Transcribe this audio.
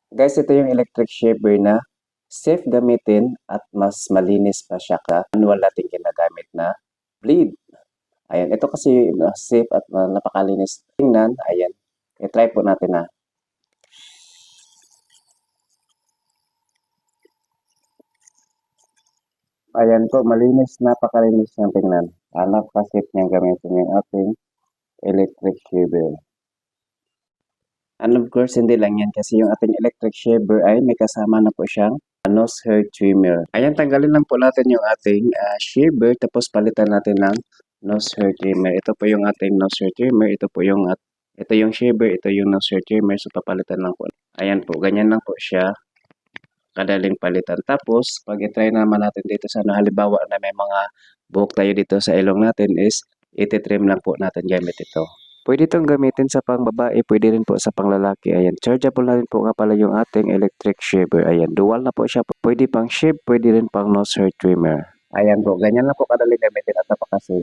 Guys, ito yung electric shaver na safe gamitin at mas malinis pa siya ka manual natin ginagamit na blade. Ayan, ito kasi safe at napakalinis tingnan. Ayan, i-try po natin na. Ayan po, malinis, napakalinis niyang tingnan. Napaka-safe niyang gamitin yung ating electric shaver. And of course, hindi lang yan kasi yung ating electric shaver ay may kasama na po siyang nose hair trimmer. Ayan, tanggalin lang po natin yung ating shaver tapos palitan natin ng nose hair trimmer. Ito po yung ating nose hair trimmer. Ito yung shaver, ito yung nose hair trimmer. So, papalitan lang po. Ayan po, ganyan lang po siya. Kadaling palitan. Tapos, pag i-try naman natin dito sa halimbawa na may mga buhok tayo dito sa ilong natin is iti-trim lang po natin gamit ito. Pwede itong gamitin sa pangbabae, pwede rin po sa panglalaki. Ayan, chargeable na rin po nga pala yung ating electric shaver. Ayan, dual na po siya. Pwede pang shave, pwede rin pang nose hair trimmer. Ayan po, ganyan lang po kadaling gamitin at napakasafe.